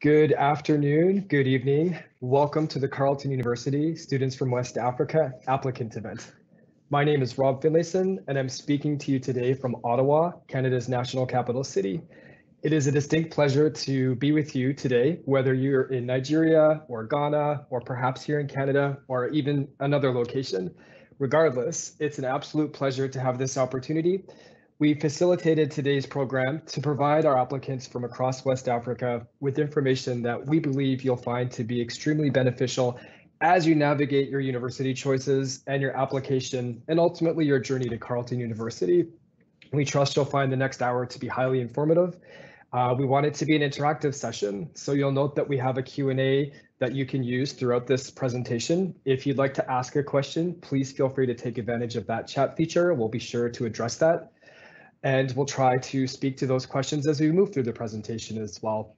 Good afternoon, good evening. Welcome to the Carleton University Students from West Africa applicant event. My name is Rob Finlayson, and I'm speaking to you today from Ottawa, Canada's national capital city. It is a distinct pleasure to be with you today, whether you're in Nigeria or Ghana, or perhaps here in Canada, or even another location. Regardless, it's an absolute pleasure to have this opportunity. We facilitated today's program to provide our applicants from across West Africa with information that we believe you'll find to be extremely beneficial as you navigate your university choices and your application and ultimately your journey to Carleton University. We trust you'll find the next hour to be highly informative. We want it to be an interactive session, so you'll note that we have a Q&A that you can use throughout this presentation. If you'd like to ask a question, please feel free to take advantage of that chat feature. We'll be sure to address that. And we'll try to speak to those questions as we move through the presentation as well.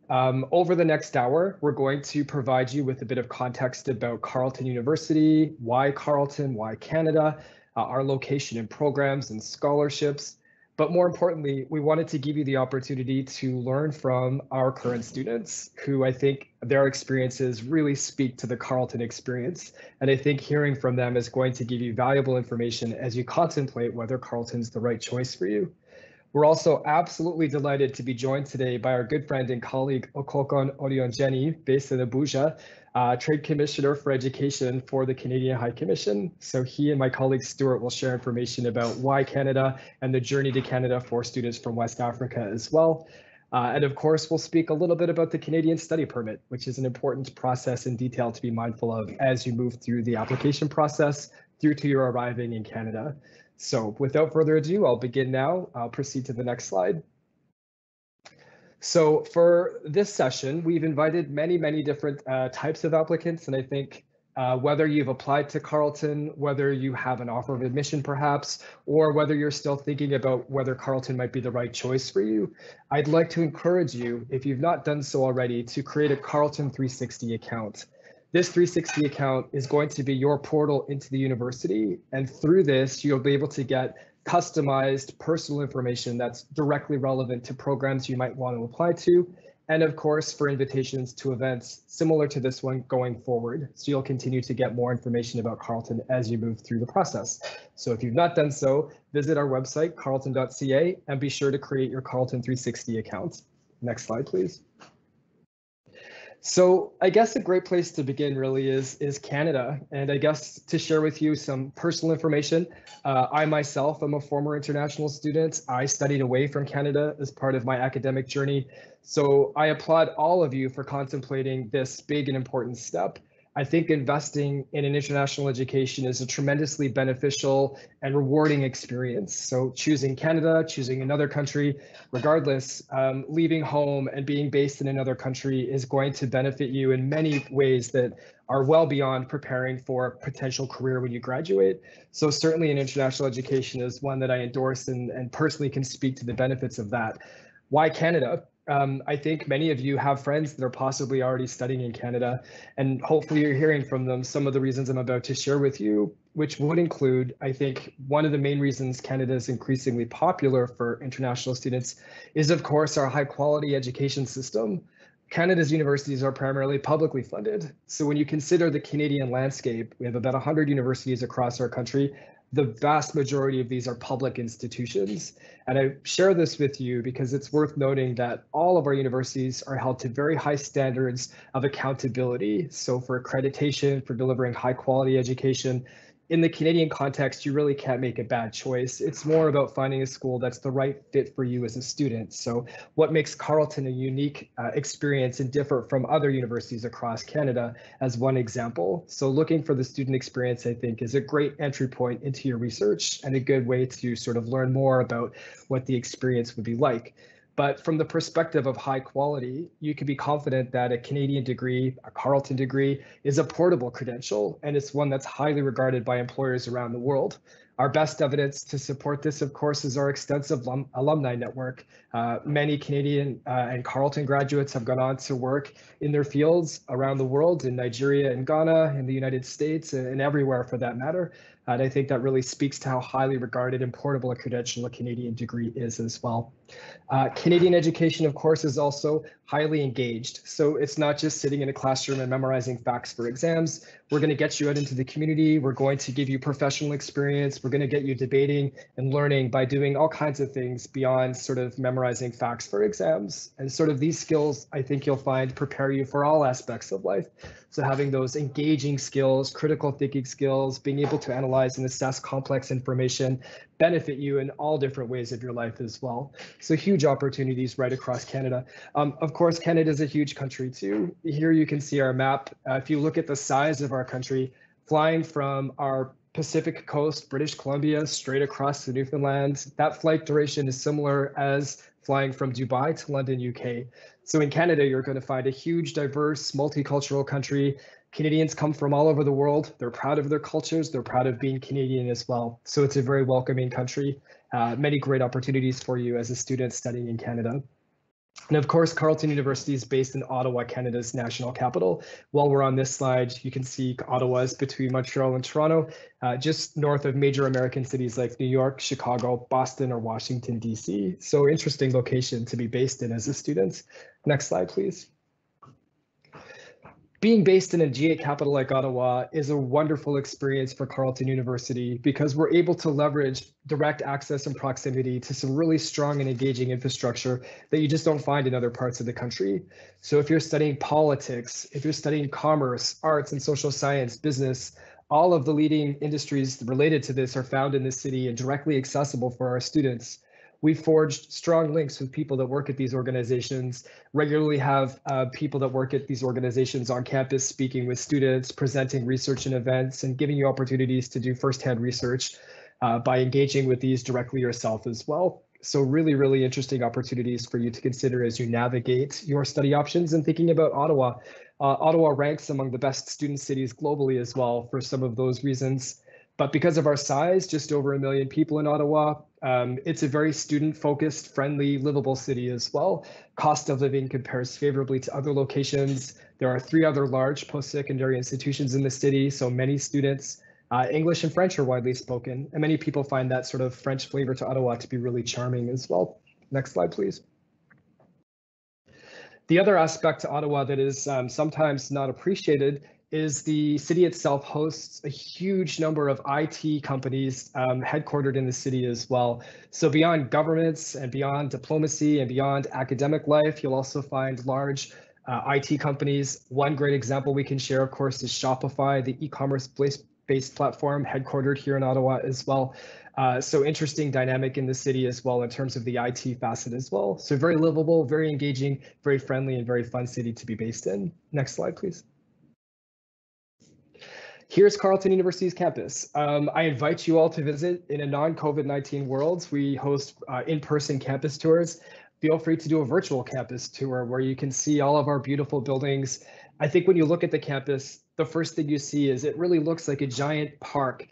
Over the next hour, we're going to provide you with a bit of context about Carleton University, why Carleton, why Canada, our location and programs and scholarships. But more importantly, we wanted to give you the opportunity to learn from our current students, who I think their experiences really speak to the Carleton experience. And I think hearing from them is going to give you valuable information as you contemplate whether Carleton's the right choice for you. We're also absolutely delighted to be joined today by our good friend and colleague Okokon Orionjeni, based in Abuja, Trade Commissioner for Education for the Canadian High Commission. So he and my colleague Stuart will share information about why Canada and the journey to Canada for students from West Africa as well. And of course, we'll speak a little bit about the Canadian study permit, which is an important process and detail to be mindful of as you move through the application process through to your arriving in Canada. So without further ado, I'll begin now. I'll proceed to the next slide. So for this session, we've invited many different types of applicants. And I think whether you've applied to Carleton, whether you have an offer of admission perhaps, or whether you're still thinking about whether Carleton might be the right choice for you, I'd like to encourage you, if you've not done so already, to create a Carleton 360 account. This 360 account is going to be your portal into the university, and through this, you'll be able to get customized personal information that's directly relevant to programs you might want to apply to, and of course, for invitations to events similar to this one going forward. So you'll continue to get more information about Carleton as you move through the process. So if you've not done so, visit our website, carleton.ca, and be sure to create your Carleton 360 account. Next slide, please. So I guess a great place to begin really is Canada. And I guess to share with you some personal information, I myself am a former international student. I studied away from Canada as part of my academic journey. So I applaud all of you for contemplating this big and important step. I think investing in an international education is a tremendously beneficial and rewarding experience. So choosing Canada, choosing another country, regardless, leaving home and being based in another country is going to benefit you in many ways that are well beyond preparing for a potential career when you graduate. So certainly an international education is one that I endorse and personally can speak to the benefits of that. Why Canada? I think many of you have friends that are possibly already studying in Canada, and hopefully you're hearing from them some of the reasons I'm about to share with you, which would include, I think, one of the main reasons Canada is increasingly popular for international students is, of course, our high quality education system. Canada's universities are primarily publicly funded. So when you consider the Canadian landscape, we have about 100 universities across our country. The vast majority of these are public institutions. And I share this with you because it's worth noting that all of our universities are held to very high standards of accountability. So for accreditation, for delivering high quality education, in the Canadian context, you really can't make a bad choice. It's more about finding a school that's the right fit for you as a student. So what makes Carleton a unique experience and different from other universities across Canada as one example. So looking for the student experience, I think, is a great entry point into your research and a good way to sort of learn more about what the experience would be like. But from the perspective of high quality, you can be confident that a Canadian degree, a Carleton degree, is a portable credential, and it's one that's highly regarded by employers around the world. Our best evidence to support this, of course, is our extensive alumni network. Many Canadian and Carleton graduates have gone on to work in their fields around the world, in Nigeria and Ghana, in the United States, and everywhere for that matter. And I think that really speaks to how highly regarded and portable a credential a Canadian degree is as well. Canadian education, of course, is also highly engaged. So it's not just sitting in a classroom and memorizing facts for exams. We're going to get you out into the community. We're going to give you professional experience. We're going to get you debating and learning by doing all kinds of things beyond sort of memorizing facts for exams. And sort of these skills, I think you'll find, prepare you for all aspects of life. So having those engaging skills, critical thinking skills, being able to analyze and assess complex information, benefit you in all different ways of your life as well. So huge opportunities right across Canada. Of course, Canada is a huge country too. Here you can see our map. If you look at the size of our country, flying from our Pacific coast, British Columbia, straight across to Newfoundland, that flight duration is similar as flying from Dubai to London, UK. So in Canada, you're going to find a huge, diverse, multicultural country. Canadians come from all over the world. They're proud of their cultures. They're proud of being Canadian as well. So it's a very welcoming country. Many great opportunities for you as a student studying in Canada. And of course, Carleton University is based in Ottawa, Canada's national capital. While we're on this slide, you can see Ottawa is between Montreal and Toronto, just north of major American cities like New York, Chicago, Boston, or Washington, D.C. So interesting location to be based in as a student. Next slide, please. Being based in a G8 capital like Ottawa is a wonderful experience for Carleton University because we're able to leverage direct access and proximity to some really strong and engaging infrastructure that you just don't find in other parts of the country. So if you're studying politics, if you're studying commerce, arts and social science, business, all of the leading industries related to this are found in this city and directly accessible for our students. We've forged strong links with people that work at these organizations, regularly have people that work at these organizations on campus speaking with students, presenting research and events, and giving you opportunities to do firsthand research by engaging with these directly yourself as well. So really, really interesting opportunities for you to consider as you navigate your study options and thinking about Ottawa. Ottawa ranks among the best student cities globally as well for some of those reasons. But because of our size, just over 1 million people in Ottawa, it's a very student-focused, friendly, livable city as well. Cost of living compares favorably to other locations. There are 3 other large post-secondary institutions in the city, so many students. English and French are widely spoken, and many people find that sort of French flavor to Ottawa to be really charming as well. Next slide, please. The other aspect to Ottawa that is sometimes not appreciated is the city itself hosts a huge number of IT companies headquartered in the city as well. So beyond governments and beyond diplomacy and beyond academic life, you'll also find large IT companies. One great example we can share, of course, is Shopify, the e-commerce based platform headquartered here in Ottawa as well. So interesting dynamic in the city as well in terms of the IT facet as well. So very livable, very engaging, very friendly, and very fun city to be based in. Next slide, please. Here's Carleton University's campus. I invite you all to visit in a non-COVID-19 world. We host in-person campus tours. Feel free to do a virtual campus tour where you can see all of our beautiful buildings. I think when you look at the campus, the first thing you see is it really looks like a giant park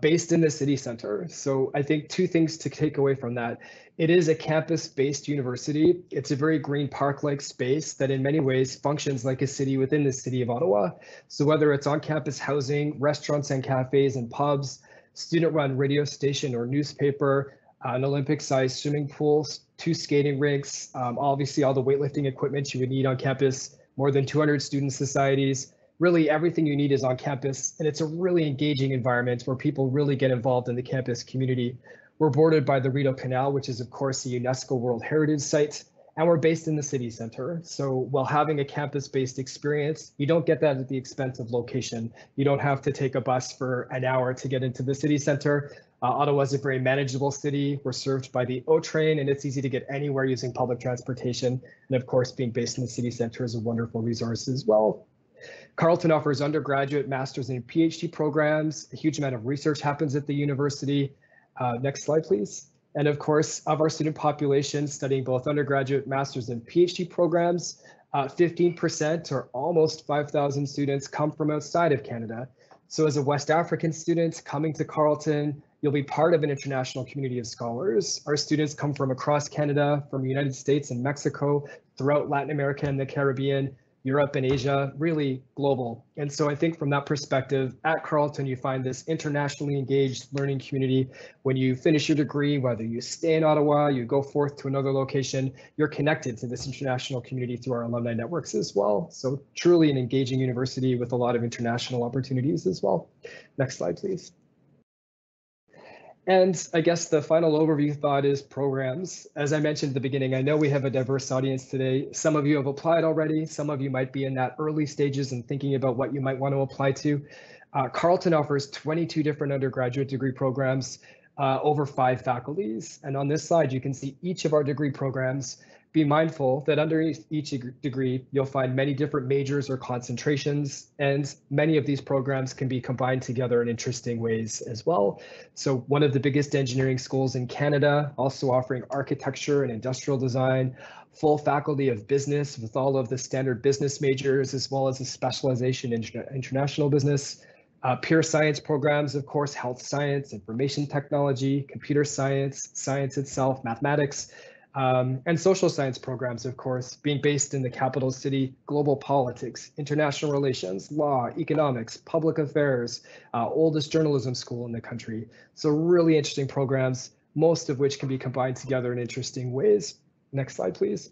based in the city center. So I think 2 things to take away from that. It is a campus-based university. It's a very green park-like space that in many ways functions like a city within the city of Ottawa. So whether it's on-campus housing, restaurants and cafes and pubs, student-run radio station or newspaper, an Olympic-sized swimming pool, 2 skating rinks, obviously all the weightlifting equipment you would need on campus, more than 200 student societies. Really everything you need is on campus, and it's a really engaging environment where people really get involved in the campus community. We're bordered by the Rideau Canal, which is of course a UNESCO World Heritage Site, and we're based in the city center. So while having a campus-based experience, you don't get that at the expense of location. You don't have to take a bus for an hour to get into the city center. Ottawa is a very manageable city. We're served by the O train, and it's easy to get anywhere using public transportation. And of course, being based in the city center is a wonderful resource as well. Carleton offers undergraduate, master's, and PhD programs. A huge amount of research happens at the university. Next slide, please. And of course, of our student population studying both undergraduate, master's, and PhD programs, 15% or almost 5,000 students come from outside of Canada. So as a West African student coming to Carleton, You'll be part of an international community of scholars. Our students come from across Canada, from the United States and Mexico, throughout Latin America and the Caribbean, Europe and Asia, really global. And so I think from that perspective, at Carleton, you find this internationally engaged learning community. When you finish your degree, whether you stay in Ottawa, you go forth to another location, you're connected to this international community through our alumni networks as well. So truly an engaging university with a lot of international opportunities as well. Next slide, please. And I guess the final overview thought is programs. As I mentioned at the beginning, I know we have a diverse audience today. Some of you have applied already. Some of you might be in that early stages and thinking about what you might want to apply to. Carleton offers 22 different undergraduate degree programs, over 5 faculties. And on this slide, you can see each of our degree programs. Be mindful that under each degree, you'll find many different majors or concentrations, and many of these programs can be combined together in interesting ways as well. So one of the biggest engineering schools in Canada, also offering architecture and industrial design, full faculty of business with all of the standard business majors, as well as a specialization in international business. Pure science programs, of course, health science, information technology, computer science, science itself, mathematics, and social science programs, of course, being based in the capital city, global politics, international relations, law, economics, public affairs, oldest journalism school in the country. So really interesting programs, most of which can be combined together in interesting ways. Next slide, please.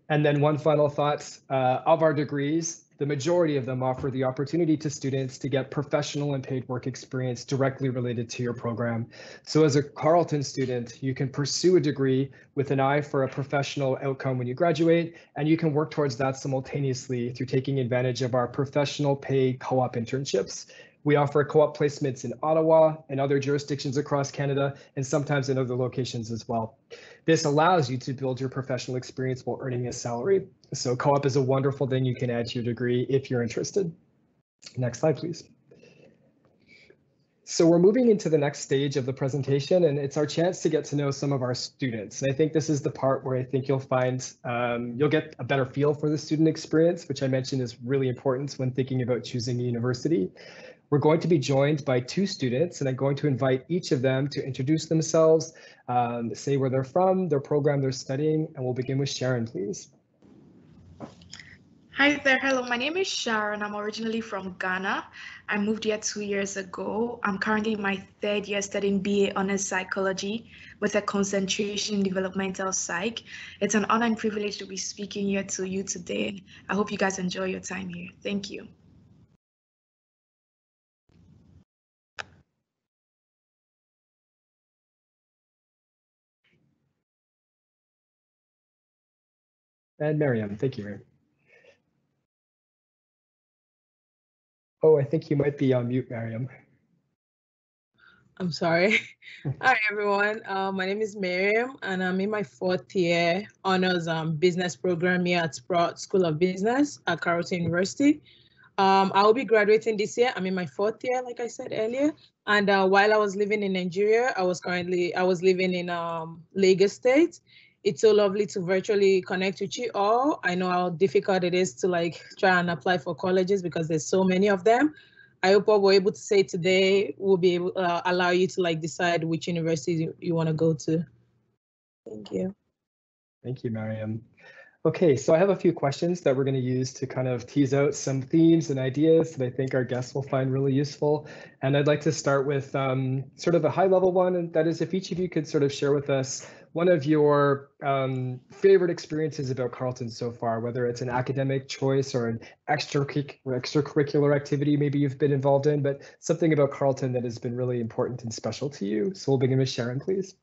And then one final thought, of our degrees, the majority of them offer the opportunity to students to get professional and paid work experience directly related to your program. So as a Carleton student, you can pursue a degree with an eye for a professional outcome when you graduate, and you can work towards that simultaneously through taking advantage of our professional paid co-op internships. We offer co-op placements in Ottawa and other jurisdictions across Canada, and sometimes in other locations as well. This allows you to build your professional experience while earning a salary. So co-op is a wonderful thing you can add to your degree if you're interested. Next slide, please. So we're moving into the next stage of the presentation, and it's our chance to get to know some of our students. And I think this is the part where I think you'll find you'll get a better feel for the student experience, which I mentioned is really important when thinking about choosing a university. We're going to be joined by 2 students, and I'm going to invite each of them to introduce themselves, say where they're from, their program they're studying, and we'll begin with Sharon, please. Hi there. Hello, my name is Sharon. I'm originally from Ghana. I moved here 2 years ago. I'm currently in my 3rd year studying BA Honors Psychology with a concentration in developmental psych. It's an honor and privilege to be speaking here to you today. I hope you guys enjoy your time here. Thank you. And Miriam, thank you, Miriam. Oh, I think you might be on mute, Miriam. I'm sorry. Hi, everyone. My name is Miriam, and I'm in my 4th year honors business program here at Sprout School of Business at Carleton University. I will be graduating this year. I'm in my 4th year, like I said earlier. And while I was living in Nigeria, I was living in Lagos State. It's so lovely to virtually connect with you all. I know how difficult it is to try and apply for colleges because there's so many of them. I hope what we're able to say today will be able allow you to decide which university you want to go to. Thank you. Thank you, Miriam. Okay, so I have a few questions that we're going to use to kind of tease out some themes and ideas that I think our guests will find really useful. And I'd like to start with sort of a high-level one, and that is if each of you could sort of share with us one of your favorite experiences about Carleton so far, whether it's an academic choice or an extracurricular activity maybe you've been involved in, but something about Carleton that has been really important and special to you. So we'll begin with Sharon, please.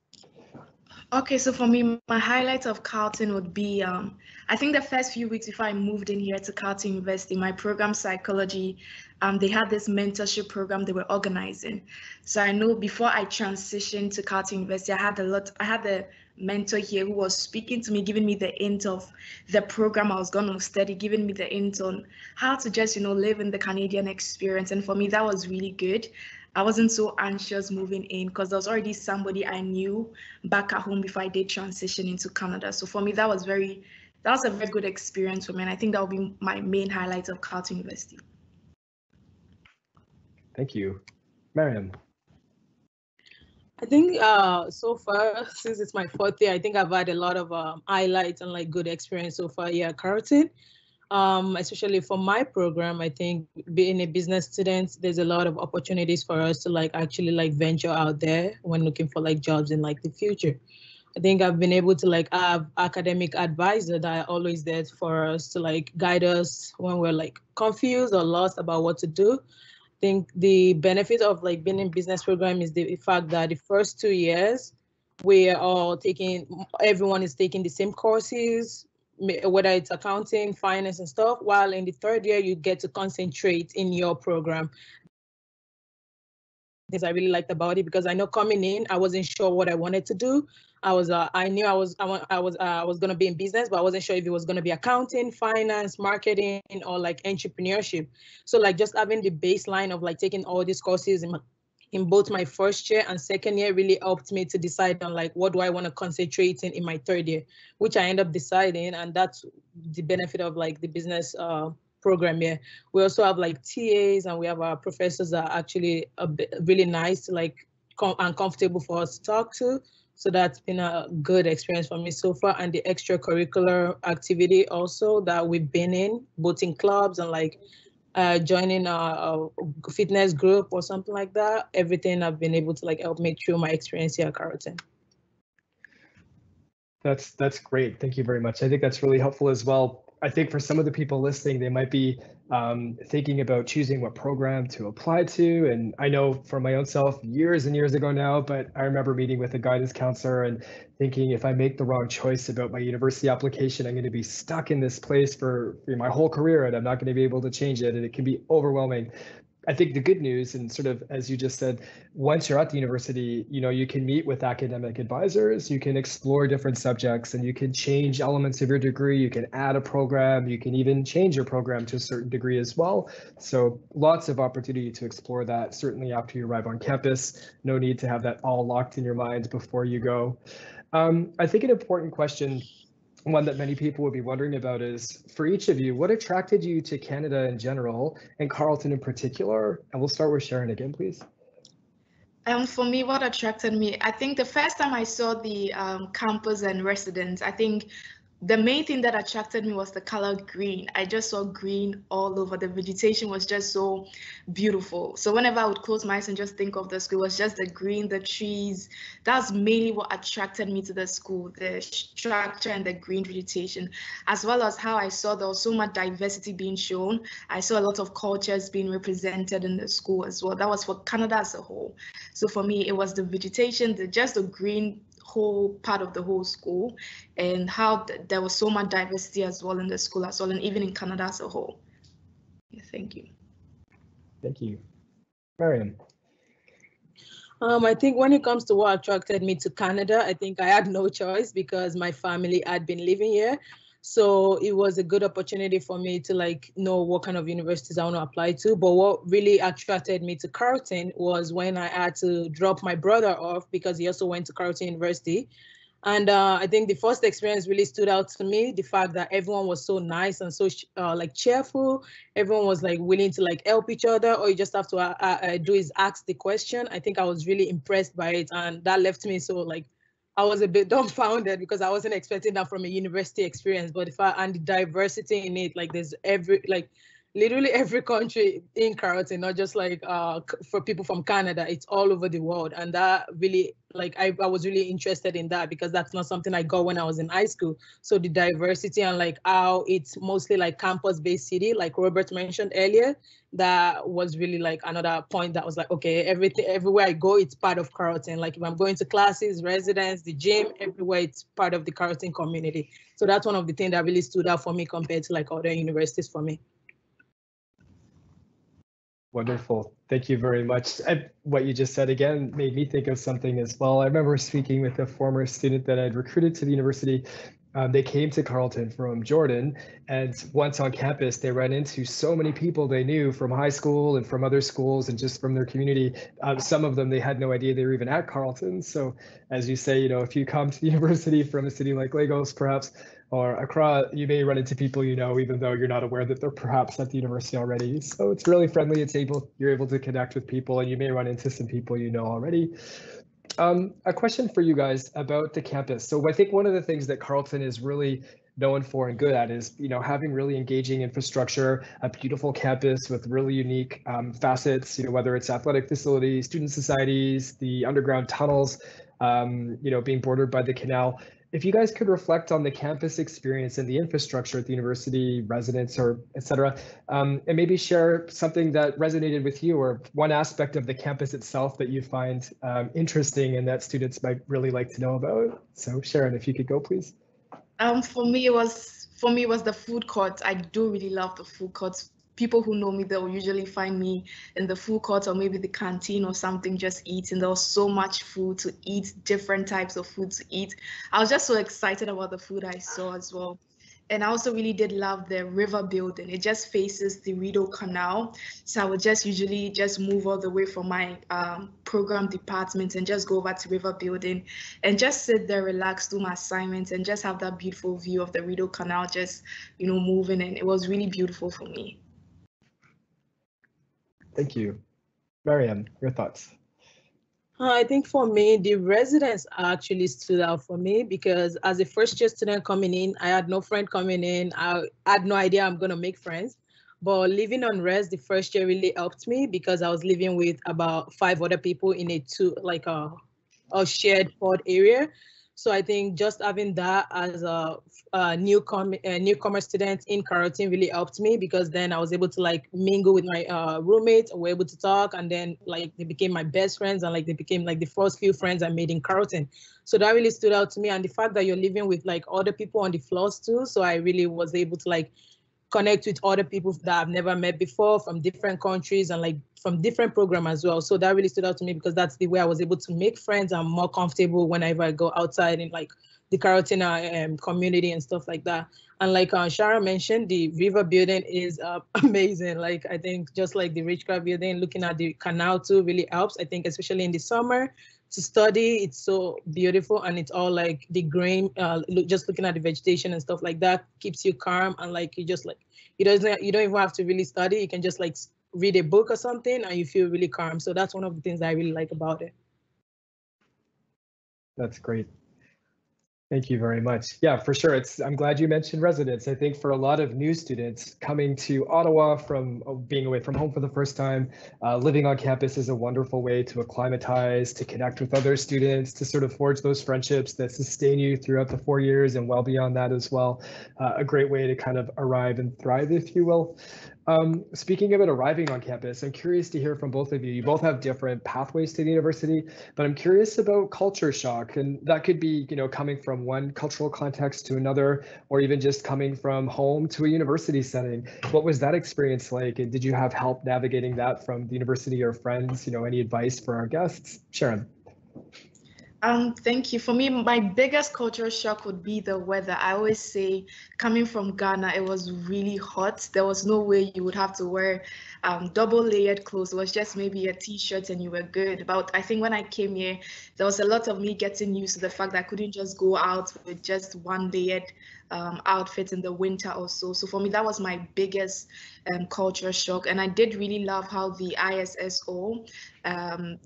Okay, so for me, my highlight of Carleton would be, I think the first few weeks before I moved in here to Carleton University, my program psychology, they had this mentorship program they were organizing. So I know before I transitioned to Carleton University, I had the mentor here who was speaking to me, giving me the hint of the program I was going to study, giving me the hint on how to just, live in the Canadian experience. And for me, that was really good. I wasn't so anxious moving in because there was already somebody I knew back at home before I did transition into Canada. So for me, that was a very good experience for me. And I think that will be my main highlight of Carleton University. Thank you. Miriam. I think so far, since it's my 4th year, I think I've had a lot of highlights and like good experience so far here at Carleton. Especially for my program, I think being a business student, there's a lot of opportunities for us to like actually like venture out there when looking for like jobs in like the future. I think I've been able to like have academic advisor that are always there for us to like guide us when we're like confused or lost about what to do. I think the benefit of like being in business program is the fact that the first 2 years we're all taking, everyone is taking the same courses, whether it's accounting, finance and stuff, while in the 3rd year you get to concentrate in your program. Things I really liked about it, because I know coming in, I wasn't sure what I wanted to do. I knew I was going to be in business, but I wasn't sure if it was going to be accounting, finance, marketing, or like entrepreneurship. So like just having the baseline of like taking all these courses in both my 1st year and 2nd year really helped me to decide on like what do I want to concentrate in my 3rd year, which I end up deciding, and that's the benefit of like the business program here. We also have like TAs, and we have our professors that are actually really nice, like and comfortable for us to talk to. So that's been a good experience for me so far. And the extracurricular activity also that we've been in, both in clubs and like joining a fitness group or something like that, everything I've been able to like help me through my experience here at Carleton. That's great. Thank you very much. I think that's really helpful as well. I think for some of the people listening, they might be thinking about choosing what program to apply to. And I know for my own self, years and years ago now, but I remember meeting with a guidance counselor and thinking if I make the wrong choice about my university application, I'm going to be stuck in this place for my whole career and I'm not going to be able to change it. And it can be overwhelming. I think the good news, and sort of as you just said, once you're at the university, you can meet with academic advisors, you can explore different subjects, and you can change elements of your degree, you can add a program, you can even change your program to a certain degree as well. So lots of opportunity to explore that, certainly after you arrive on campus. No need to have that all locked in your mind before you go. I think an important question, one that many people would be wondering about, is for each of you, what attracted you to Canada in general and Carleton in particular? And we'll start with Sharon again, please. For me, what attracted me, I think the first time I saw the campus and residents, I think the main thing that attracted me was the color green. I just saw green all over. The vegetation was just so beautiful. So whenever I would close my eyes and just think of the school, it was just the green, the trees. That's mainly what attracted me to the school, the structure and the green vegetation, as well as how I saw there was so much diversity being shown. I saw a lot of cultures being represented in the school as well. That was for Canada as a whole. So for me, it was the vegetation, just the green whole part of the whole school, and how there was so much diversity as well in the school as well, and even in Canada as a whole. Yeah, thank you. Thank you. Mariam. I think when it comes to what attracted me to Canada, I think I had no choice because my family had been living here. So it was a good opportunity for me to like know what kind of universities I want to apply to. But what really attracted me to Carleton was when I had to drop my brother off because he also went to Carleton University. And I think the first experience really stood out to me, the fact that everyone was so nice and so like cheerful. Everyone was like willing to like help each other. All you just have to do is ask the question. I think I was really impressed by it, and that left me so like I was a bit dumbfounded because I wasn't expecting that from a university experience. But and the diversity in it, like there's literally every country in Carleton, not just like for people from Canada, it's all over the world. And that really, like, I was really interested in that because that's not something I got when I was in high school. So the diversity and like how it's mostly like campus-based city, like Robert mentioned earlier, that was really like another point that was like, okay, everywhere I go, it's part of Carleton. Like if I'm going to classes, residence, the gym, everywhere, it's part of the Carleton community. So that's one of the things that really stood out for me compared to like other universities for me. Wonderful. Thank you very much. And what you just said again made me think of something as well. I remember speaking with a former student that I'd recruited to the university. They came to Carleton from Jordan, and once on campus, they ran into so many people they knew from high school and from other schools and just from their community. Some of them, they had no idea they were even at Carleton. So as you say, if you come to the university from a city like Lagos, perhaps, or Accra, you may run into people even though you're not aware that they're perhaps at the university already. So it's really friendly. You're able to connect with people, and you may run into some people already. A question for you guys about the campus. So I think one of the things that Carleton is really known for and good at is, having really engaging infrastructure, a beautiful campus with really unique facets, whether it's athletic facilities, student societies, the underground tunnels, being bordered by the canal. If you guys could reflect on the campus experience and the infrastructure at the university, residents, or et cetera, and maybe share something that resonated with you or one aspect of the campus itself that you find interesting and that students might really like to know about. So Sharon, if you could go, please. For me, it was the food court. I do really love the food courts. People who know me, they'll usually find me in the food court or maybe the canteen or something, just eating. There was so much food to eat, different types of food to eat. I was just so excited about the food I saw as well. And I also really did love the river building. It just faces the Rideau Canal. So I would just usually just move all the way from my program department and just go over to river building and just sit there, relax, do my assignments and just have that beautiful view of the Rideau Canal just, moving. And it was really beautiful for me. Thank you. Mariam, your thoughts? I think for me, the residents actually stood out for me because as a first-year student coming in, I had no friend coming in. I had no idea I'm going to make friends. But living on res the first year really helped me because I was living with about 5 other people in a shared pod area. So I think just having that as a newcomer student in Carleton really helped me because then I was able to mingle with my roommates. We were able to talk, and then they became my best friends, and they became the first few friends I made in Carleton. So that really stood out to me, and the fact that you're living with other people on the floors too. So I really was able to connect with other people that I've never met before from different countries and from different programs as well. So that really stood out to me because that's the way I was able to make friends. I'm more comfortable whenever I go outside in the Carleton community and stuff like that. And Shara mentioned, the river building is amazing. I think just like the Richcraft building, looking at the canal too really helps. I think especially in the summer to study, it's so beautiful, and it's all the green. Just looking at the vegetation and stuff like that keeps you calm, and you just you don't even have to really study. You can just read a book or something, and you feel really calm. So that's one of the things I really like about it. That's great. Thank you very much. Yeah, for sure. I'm glad you mentioned residents. I think for a lot of new students coming to Ottawa from being away from home for the first time, living on campus is a wonderful way to acclimatize, to connect with other students, to sort of forge those friendships that sustain you throughout the 4 years and well beyond that as well. A great way to kind of arrive and thrive, if you will. Speaking about arriving on campus, I'm curious to hear from both of you. You both have different pathways to the university, but I'm curious about culture shock, and that could be, coming from one cultural context to another, or even just coming from home to a university setting. What was that experience like, and did you have help navigating that from the university or friends? Any advice for our guests? Sharon. Thank you. For me, my biggest cultural shock would be the weather. I always say, coming from Ghana, it was really hot. There was no way you would have to wear double layered clothes. It was just maybe a t-shirt and you were good. But I think when I came here, there was a lot of me getting used to the fact that I couldn't just go out with just one layered outfit in the winter or so. So for me, that was my biggest culture shock. And I did really love how the ISSO,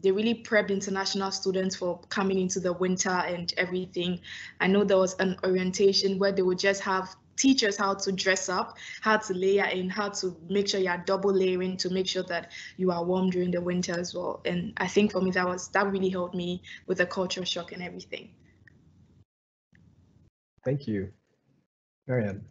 they really prepped international students for coming into the winter and everything. I know there was an orientation where they would just have teachers how to dress up, how to layer in, how to make sure you are double layering to make sure that you are warm during the winter as well. And I think for me, that really helped me with the culture shock and everything. Thank you. Marianne.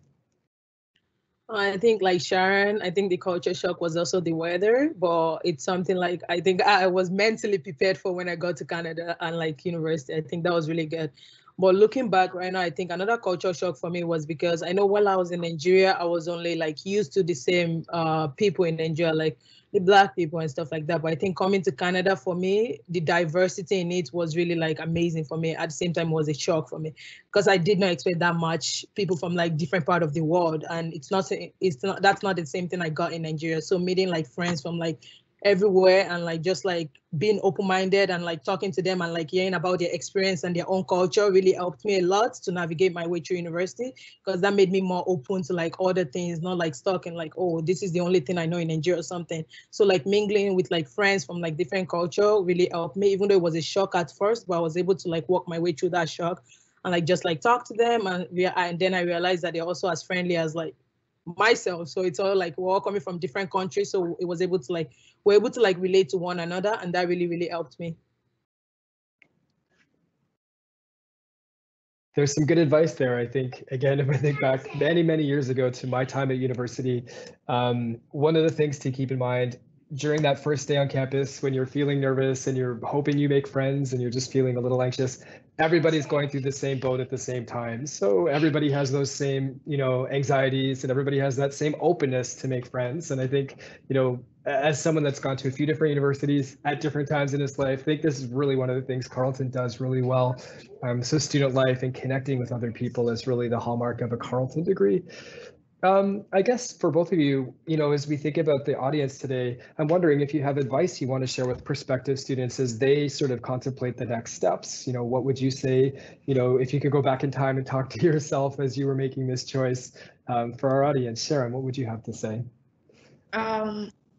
I think like Sharon, I think the culture shock was also the weather, but it's something I think I was mentally prepared for when I got to Canada and university. I think that was really good. But looking back right now, I think another culture shock for me was because I know while I was in Nigeria, I was only used to the same people in Nigeria, the Black people and stuff like that. But I think coming to Canada for me, the diversity in it was really amazing for me. At the same time, it was a shock for me because I did not expect that much people from different part of the world, and that's not the same thing I got in Nigeria. So meeting friends from everywhere and like just like being open-minded and like talking to them and like hearing about their experience and their own culture really helped me a lot to navigate my way through university, because that made me more open to like other things, not like stuck in like, oh, this is the only thing I know in Nigeria or something. So like mingling with like friends from like different culture really helped me, even though it was a shock at first, but I was able to like walk my way through that shock and like just like talk to them, and then I realized that they're also as friendly as like myself. So it's all like we're all coming from different countries, so it was able to like we're able to like relate to one another, and that really helped me. There's some good advice there. I think, again, if I think back many years ago to my time at university, one of the things to keep in mind during that first day on campus, when you're feeling nervous and you're hoping you make friends and you're just feeling a little anxious, everybody's going through the same boat at the same time. So everybody has those same, anxieties, and everybody has that same openness to make friends. And I think, as someone that's gone to a few different universities at different times in his life, I think this is really one of the things Carleton does really well. So student life and connecting with other people is really the hallmark of a Carleton degree. I guess for both of you, as we think about the audience today, I'm wondering if you have advice you want to share with prospective students as they sort of contemplate the next steps. What would you say, if you could go back in time and talk to yourself as you were making this choice, for our audience? Sharon, what would you have to say?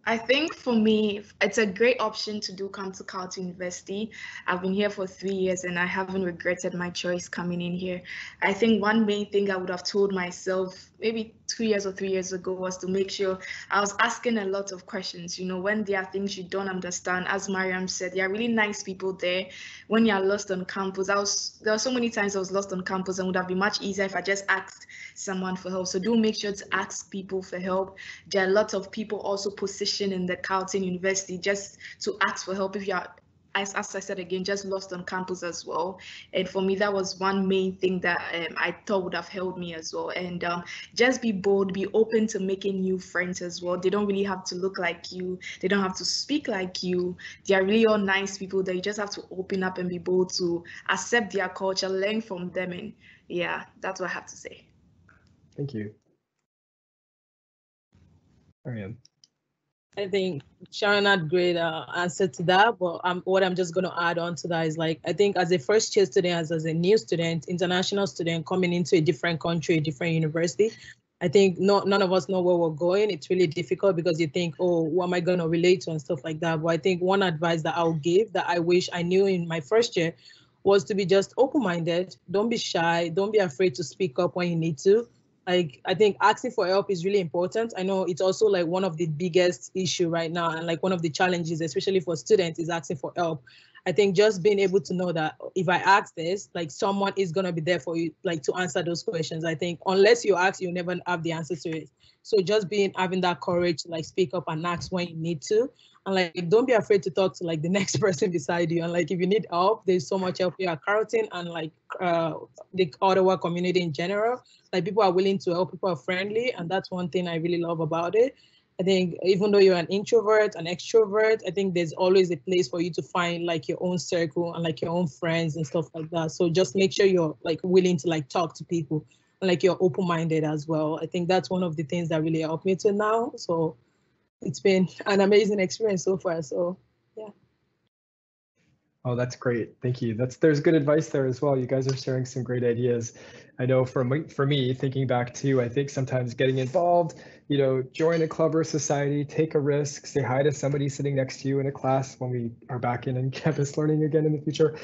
I think for me, it's a great option to come to Carleton University. I've been here for 3 years and I haven't regretted my choice coming in here. I think one main thing I would have told myself maybe 2 years or 3 years ago was to make sure I was asking a lot of questions. When there are things you don't understand, as Mariam said, there are really nice people there. When you're lost on campus, there were so many times I was lost on campus, and would have been much easier if I just asked someone for help. So do make sure to ask people for help. There are lots of people also positioned in the Carleton University just to ask for help if you are, as I said again, just lost on campus as well. And for me, that was one main thing that I thought would have helped me as well. And just be bold, be open to making new friends as well. They don't really have to look like you. They don't have to speak like you. They are really all nice people that you just have to open up and be bold to accept their culture, learn from them. And yeah, that's what I have to say. Thank you. Mariam. I think Sharon had great answer to that, but what I'm just going to add on to that is like, I think as a first year student, as a new student, international student coming into a different country, a different university, I think none of us know where we're going. It's really difficult because you think, oh, who am I going to relate to and stuff like that. But I think one advice that I'll give that I wish I knew in my first year was to be just open-minded. Don't be shy. Don't be afraid to speak up when you need to. Like, I think asking for help is really important. I know it's also like one of the biggest issue right now, and like one of the challenges, especially for students, is asking for help. I think just being able to know that if I ask this, like someone is gonna be there for you, like to answer those questions. I think unless you ask, you'll never have the answer to it. So just having that courage to like speak up and ask when you need to. And like, don't be afraid to talk to like the next person beside you. And like, if you need help, there's so much help here at Carleton and like the Ottawa community in general. Like, people are willing to help, people are friendly. And that's one thing I really love about it. I think even though you're an introvert, an extrovert, I think there's always a place for you to find like your own circle and like your own friends and stuff like that. So just make sure you're like willing to like talk to people and like you're open-minded as well. I think that's one of the things that really helped me to now. So it's been an amazing experience so far. So yeah. Oh, that's great. Thank you. There's good advice there as well. You guys are sharing some great ideas. I know for me, thinking back to, I think sometimes getting involved, join a club or society, take a risk, say hi to somebody sitting next to you in a class when we are back in campus learning again in the future.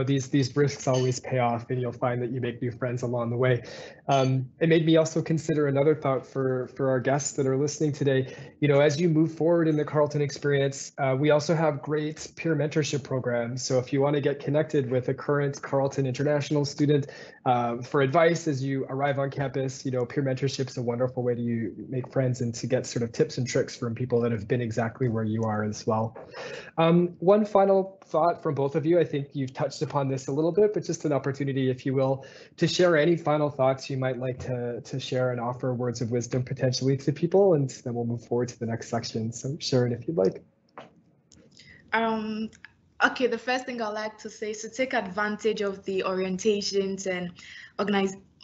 These risks always pay off, and you'll find that you make new friends along the way. It made me also consider another thought for our guests that are listening today. As you move forward in the Carleton experience, we also have great peer mentorship programs. So if you want to get connected with a current Carleton international student for advice as you arrive on campus, peer mentorship is a wonderful way to make friends and to get sort of tips and tricks from people that have been exactly where you are as well. One final thought from both of you. I think you've touched upon this a little bit, but just an opportunity, if you will, to share any final thoughts you might like to share and offer words of wisdom potentially to people, and then we'll move forward to the next section. So Sharon, if you'd like. Okay, the first thing I'd like to say is to take advantage of the orientations and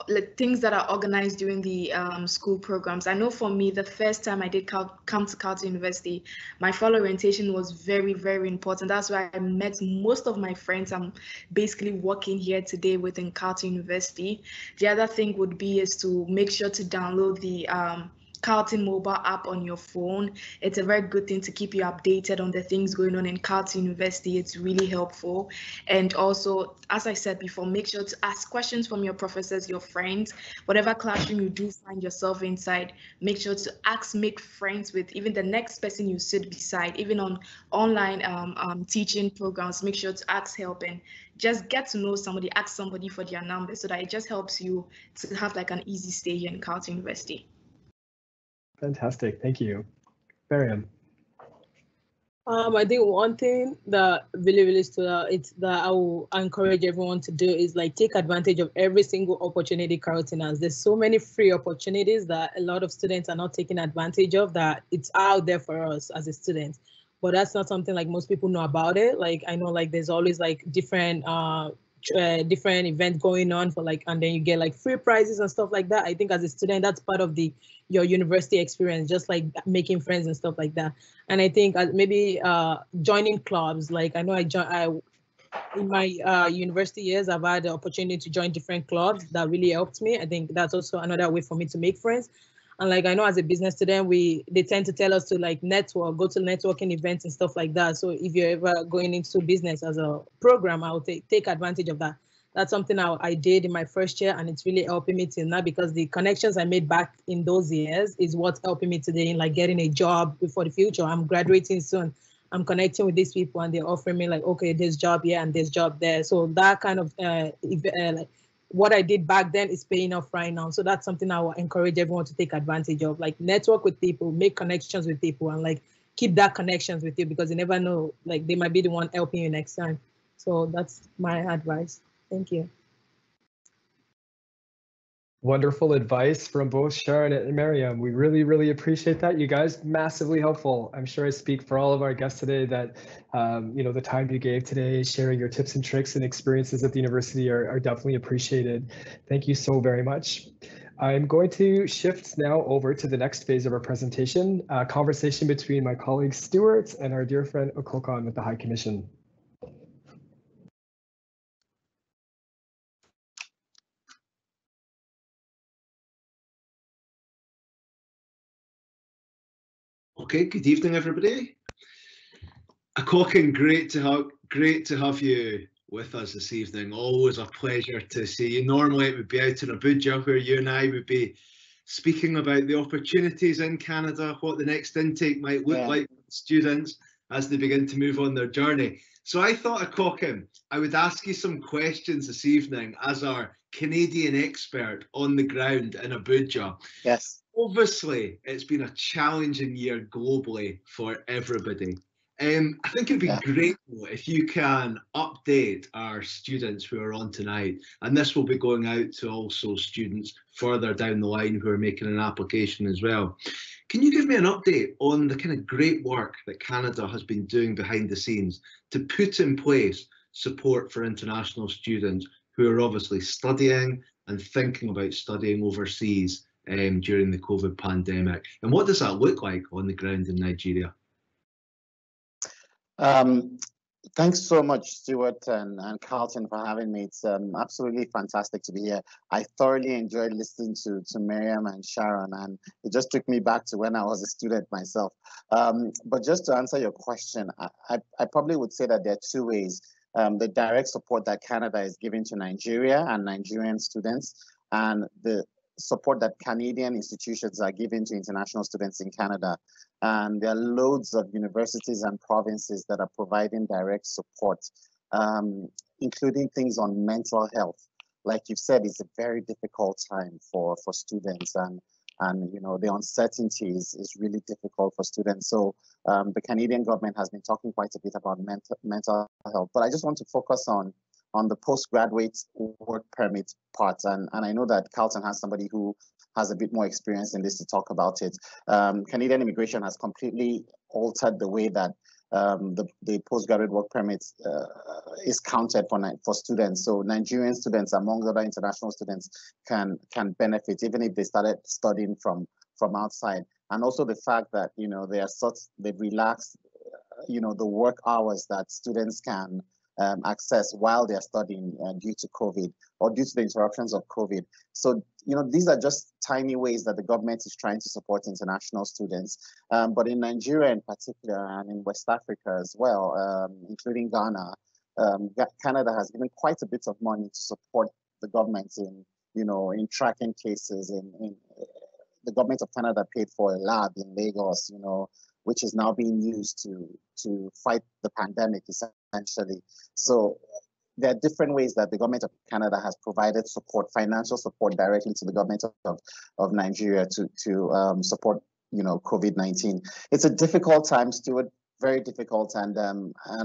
like things that are organized during the school programs. I know for me, the first time I did come to Carleton University, my fall orientation was very, very important. That's where I met most of my friends I'm basically working here today within Carleton University. The other thing would be is to make sure to download the Carleton mobile app on your phone. It's a very good thing to keep you updated on the things going on in Carleton University. It's really helpful. And also, as I said before, make sure to ask questions from your professors, your friends, whatever classroom you do find yourself inside. Make sure to make friends with even the next person you sit beside, even on online teaching programs. Make sure to ask help and just get to know somebody, ask somebody for their number so that it just helps you to have like an easy stay here in Carleton University. Fantastic. Thank you. Miriam. I think one thing that really stood out, it's that I will encourage everyone to do is like take advantage of every single opportunity Carleton has. There's so many free opportunities that a lot of students are not taking advantage of, that it's out there for us as a student. But that's not something like most people know about it. Like I know like there's always like different events going on for like, and then you get like free prizes and stuff like that. I think as a student, that's part of your university experience, just like making friends and stuff like that. And I think maybe joining clubs, like I know in my university years, I've had the opportunity to join different clubs that really helped me. I think that's also another way for me to make friends. And like I know as a business student, they tend to tell us to like network, go to networking events and stuff like that. So if you're ever going into business as a program, I'll take advantage of that. That's something I did in my first year, and it's really helping me till now, because the connections I made back in those years is what's helping me today in like getting a job for the future. I'm graduating soon. I'm connecting with these people and they're offering me like, okay, there's job here and there's job there. So that kind of like what I did back then is paying off right now. So that's something I will encourage everyone to take advantage of, like network with people, make connections with people, and like keep that connections with you, because you never know, like they might be the one helping you next time. So that's my advice. Thank you. Wonderful advice from both Sharon and Miriam. We really, really appreciate that. You guys, massively helpful. I'm sure I speak for all of our guests today that, the time you gave today, sharing your tips and tricks and experiences at the university are definitely appreciated. Thank you so very much. I'm going to shift now over to the next phase of our presentation, a conversation between my colleague Stuart and our dear friend Okokon with the High Commission. Okay, good evening, everybody. Carlton, great to have you with us this evening. Always a pleasure to see you. Normally it would be out in Abuja, where you and I would be speaking about the opportunities in Canada, what the next intake might look like for students as they begin to move on their journey. So I thought, Carlton, I would ask you some questions this evening as our Canadian expert on the ground in Abuja. Yes. Obviously, it's been a challenging year globally for everybody. I think it'd be great if you can update our students who are on tonight, and this will be going out to also students further down the line who are making an application as well. Can you give me an update on the kind of great work that Canada has been doing behind the scenes to put in place support for international students who are obviously studying and thinking about studying overseas during the COVID pandemic? And what does that look like on the ground in Nigeria? Thanks so much, Stuart and Carlton, for having me. It's absolutely fantastic to be here. I thoroughly enjoyed listening to Miriam and Sharon, and it just took me back to when I was a student myself. But just to answer your question, I probably would say that there are two ways. The direct support that Canada is giving to Nigeria and Nigerian students, and the support that Canadian institutions are giving to international students in Canada. And there are loads of universities and provinces that are providing direct support, including things on mental health. Like you've said, it's a very difficult time for students, and the uncertainty is really difficult for students. So the Canadian government has been talking quite a bit about mental health, but I just want to focus on the postgraduate work permit part. And I know that Carlton has somebody who has a bit more experience in this to talk about it. Canadian immigration has completely altered the way that the postgraduate work permit is counted for students. So Nigerian students, among other international students, can benefit even if they started studying from outside. And also the fact that they've relaxed the work hours that students can access while they're studying due to COVID or due to the interruptions of COVID. So, these are just tiny ways that the government is trying to support international students. But in Nigeria in particular, and in West Africa as well, including Ghana, Canada has given quite a bit of money to support the government in tracking cases. In the government of Canada paid for a lab in Lagos, which is now being used to fight the pandemic, essentially. So there are different ways that the government of Canada has provided support, financial support directly to the government of Nigeria to support, COVID-19. It's a difficult time, Stuart, very difficult, and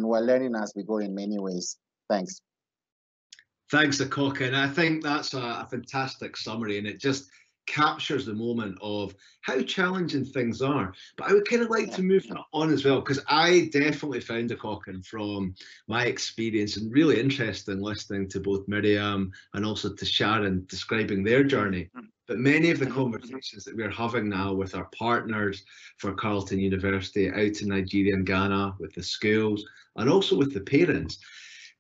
we're learning as we go in many ways. Thanks. Thanks, Akoka. And I think that's a fantastic summary, and it just captures the moment of how challenging things are. But I would kind of like to move on as well, because I definitely found Akoka from my experience and really interesting listening to both Miriam and also to Sharon describing their journey. But many of the conversations that we're having now with our partners for Carleton University out in Nigeria and Ghana, with the schools and also with the parents,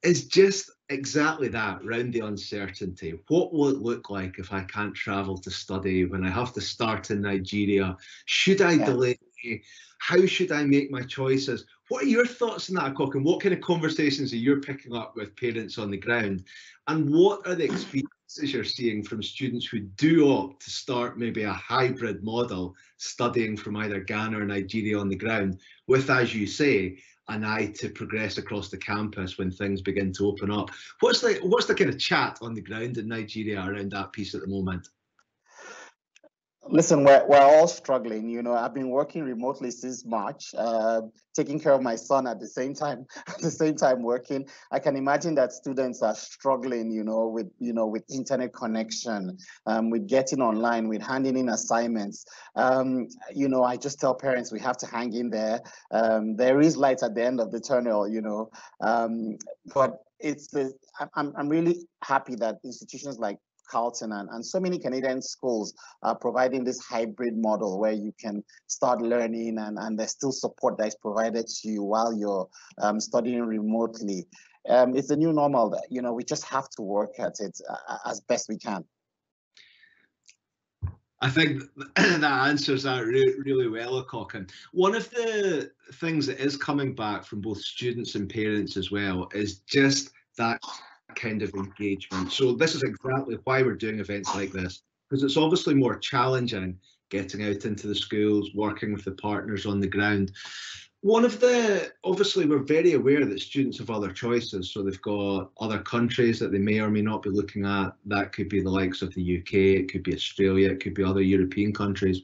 is just exactly that, around the uncertainty. What will it look like if I can't travel to study, when I have to start in Nigeria? Should I delay? How should I make my choices? What are your thoughts on that, Akoka? And what kind of conversations are you picking up with parents on the ground? And what are the experiences you're seeing from students who do opt to start maybe a hybrid model, studying from either Ghana or Nigeria on the ground, with, as you say, an eye to progress across the campus when things begin to open up? What's the kind of chat on the ground in Nigeria around that piece at the moment? Listen, we're all struggling. I've been working remotely since March, taking care of my son at the same time working. I can imagine that students are struggling, with internet connection, with getting online, with handing in assignments. I just tell parents we have to hang in there. There is light at the end of the tunnel, but I'm really happy that institutions like Carlton and so many Canadian schools are providing this hybrid model where you can start learning and there's still support that is provided to you while you're studying remotely. It's the new normal that, we just have to work at it as best we can. I think that answers that really well, Akoka. One of the things that is coming back from both students and parents as well is just that kind of engagement. So this is exactly why we're doing events like this, because it's obviously more challenging getting out into the schools, working with the partners on the ground. Obviously we're very aware that students have other choices, so they've got other countries that they may or may not be looking at. That could be the likes of the UK, it could be Australia, it could be other European countries.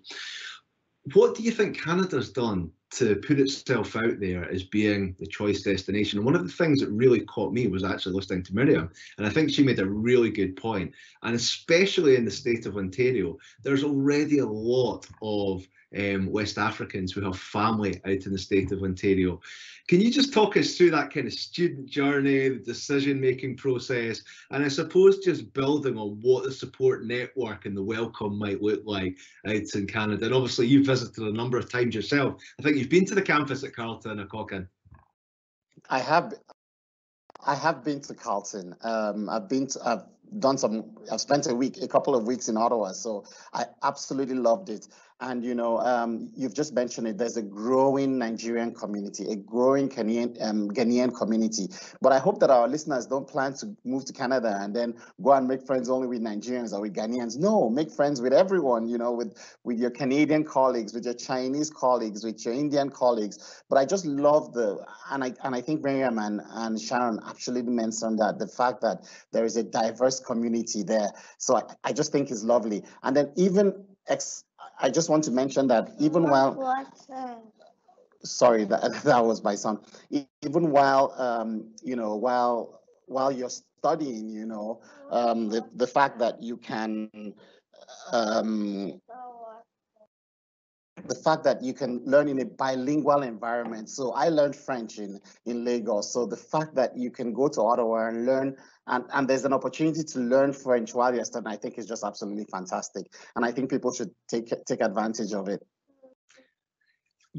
What do you think Canada's done to put itself out there as being the choice destination? And one of the things that really caught me was actually listening to Miriam, and I think she made a really good point. And especially in the state of Ontario, there's already a lot of West Africans who have family out in the state of Ontario. Can you just talk us through that kind of student journey, the decision-making process, and I suppose just building on what the support network and the welcome might look like out in Canada? And obviously you've visited a number of times yourself. I think you've been to the campus at Carleton, Akoka. I have been to Carleton. I've spent a couple of weeks in Ottawa, so I absolutely loved it. And you've just mentioned it. There's a growing Nigerian community, a growing Ghanaian community. But I hope that our listeners don't plan to move to Canada and then go and make friends only with Nigerians or with Ghanaians. No, make friends with everyone. With your Canadian colleagues, with your Chinese colleagues, with your Indian colleagues. But I just love and I think Miriam and Sharon absolutely mentioned that, the fact that there is a diverse community there. So I just think it's lovely. And then I just want to mention that even while, sorry, that was my son. Even while, while you're studying, the fact that you can, the fact that you can learn in a bilingual environment. So I learned French in Lagos. So the fact that you can go to Ottawa and learn, and there's an opportunity to learn French while you're studying, I think is just absolutely fantastic. And I think people should take advantage of it.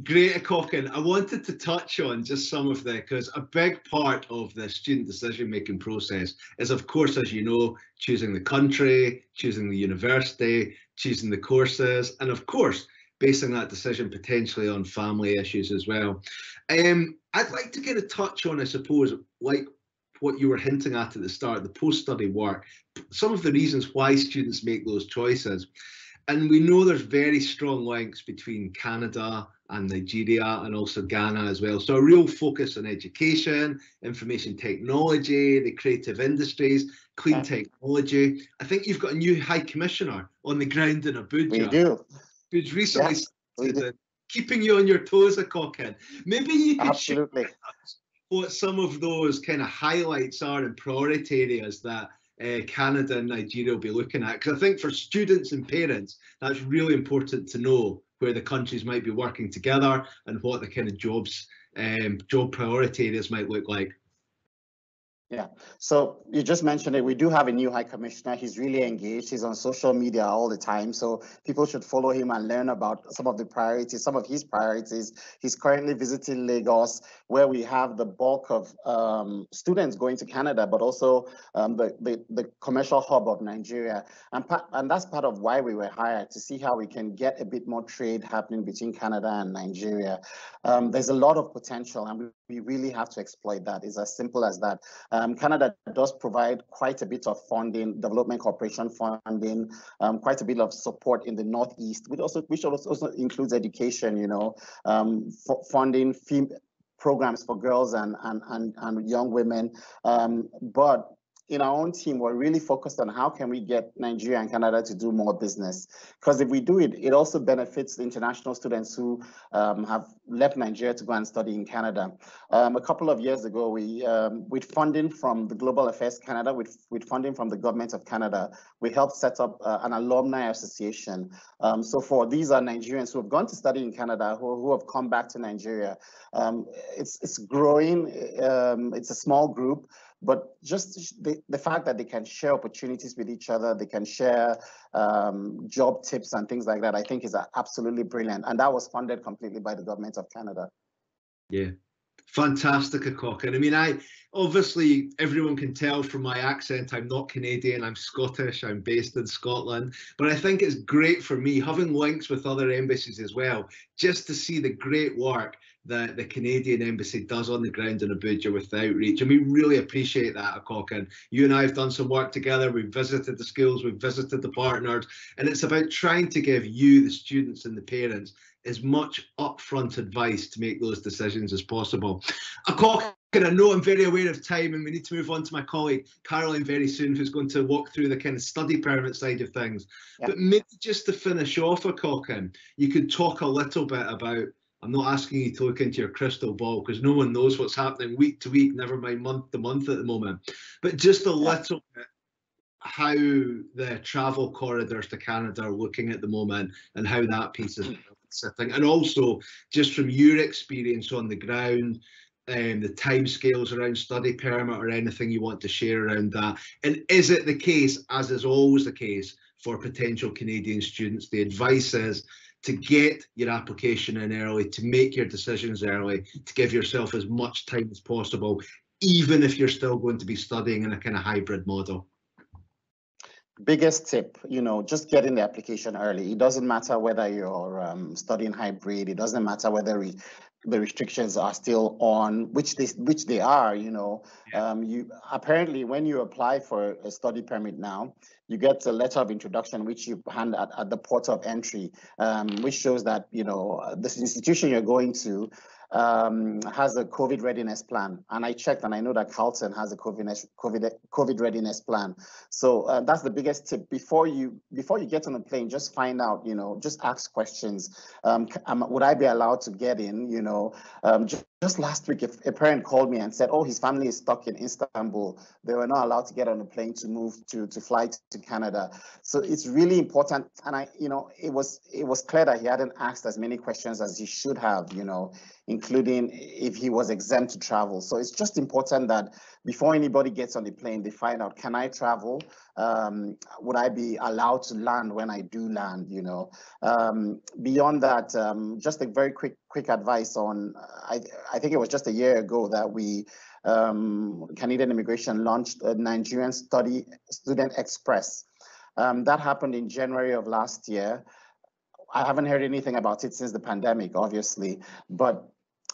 Great, Akokin. I wanted to touch on just some of because a big part of the student decision-making process is, of course, as you know, choosing the country, choosing the university, choosing the courses, and of course, basing that decision potentially on family issues as well. I'd like to kind of touch on, I suppose, like what you were hinting at the start, the post-study work, some of the reasons why students make those choices. And we know there's very strong links between Canada and Nigeria and also Ghana as well. So a real focus on education, information technology, the creative industries, clean technology. I think you've got a new High Commissioner on the ground in Abuja. We do. Who's recently started keeping you on your toes, Akokin. Maybe you could share what some of those kind of highlights are and priority areas that Canada and Nigeria will be looking at, because I think for students and parents that's really important to know where the countries might be working together and what the kind of job priority areas might look like. Yeah, so you just mentioned it. We do have a new High Commissioner. He's really engaged. He's on social media all the time. So people should follow him and learn about some of the priorities, some of his priorities. He's currently visiting Lagos, where we have the bulk of students going to Canada, but also the commercial hub of Nigeria. And that's part of why we were hired, to see how we can get a bit more trade happening between Canada and Nigeria. There's a lot of potential, and we really have to exploit that. It's as simple as that. Canada does provide quite a bit of funding, development cooperation funding, quite a bit of support in the Northeast, which also includes education, you know, funding programs for girls and young women. But in our own team, we're really focused on how can we get Nigeria and Canada to do more business. Because if we do it, it also benefits the international students who have left Nigeria to go and study in Canada. A couple of years ago, with funding from the Global Affairs Canada, with funding from the government of Canada, we helped set up an alumni association. So for these are Nigerians who have gone to study in Canada, who have come back to Nigeria. It's growing. It's a small group. But just the fact that they can share opportunities with each other, they can share job tips and things like that, I think is absolutely brilliant. And that was funded completely by the government of Canada. Yeah, fantastic, Akokin. I mean, obviously everyone can tell from my accent, I'm not Canadian, I'm Scottish, I'm based in Scotland. But I think it's great for me, having links with other embassies as well, just to see the great work that the Canadian Embassy does on the ground in Abuja with the outreach. And we really appreciate that, Akokin. You and I have done some work together. We've visited the schools, we've visited the partners, and it's about trying to give you, the students and the parents, as much upfront advice to make those decisions as possible. Akokin, I know I'm very aware of time and we need to move on to my colleague Carleton very soon, who's going to walk through the kind of study permit side of things. Yeah. But maybe just to finish off, Akokin, you could talk a little bit about, I'm not asking you to look into your crystal ball because no one knows what's happening week to week, never mind month to month at the moment, but just a little bit how the travel corridors to Canada are looking at the moment and how that piece is sitting. And also just from your experience on the ground, the timescales around study permit or anything you want to share around that. And is it the case, as is always the case for potential Canadian students, the advice is to get your application in early, to make your decisions early, to give yourself as much time as possible, even if you're still going to be studying in a kind of hybrid model? Biggest tip, you know, just get in the application early. It doesn't matter whether you're studying hybrid. It doesn't matter whether the restrictions are still on, which they are, you know. Yeah. You apparently, when you apply for a study permit now, you get a letter of introduction which you hand at the port of entry, which shows that, you know, this institution you're going to has a COVID readiness plan. And I checked and I know that Carlton has a COVID readiness plan. So that's the biggest tip. Before you get on a plane, just find out, you know, just ask questions. Would I be allowed to get in, you know, just last week, a parent called me and said, "Oh, his family is stuck in Istanbul. They were not allowed to get on a plane to move to fly to Canada." So it's really important. And it was clear that he hadn't asked as many questions as he should have, including if he was exempt to travel. So it's just important that before anybody gets on the plane, they find out, can I travel? Would I be allowed to land when I do land? Beyond that, just a very quick advice on, I think it was just a year ago that we, Canadian Immigration launched a Nigerian Student Express. That happened in January of last year. I haven't heard anything about it since the pandemic, obviously, but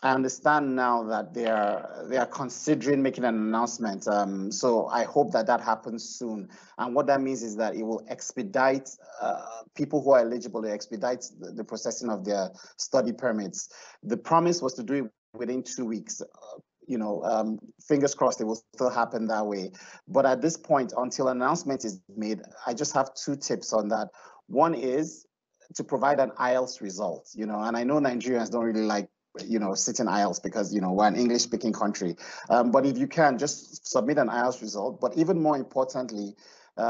I understand now that they are considering making an announcement. So I hope that happens soon. And what that means is that it will expedite people who are eligible, to expedite the processing of their study permits. The promise was to do it within 2 weeks. Fingers crossed it will still happen that way. But at this point, until an announcement is made, I just have 2 tips on that. One is to provide an IELTS result, and I know Nigerians don't really like sitting IELTS because, we're an English speaking country. But if you can, just submit an IELTS result. But even more importantly,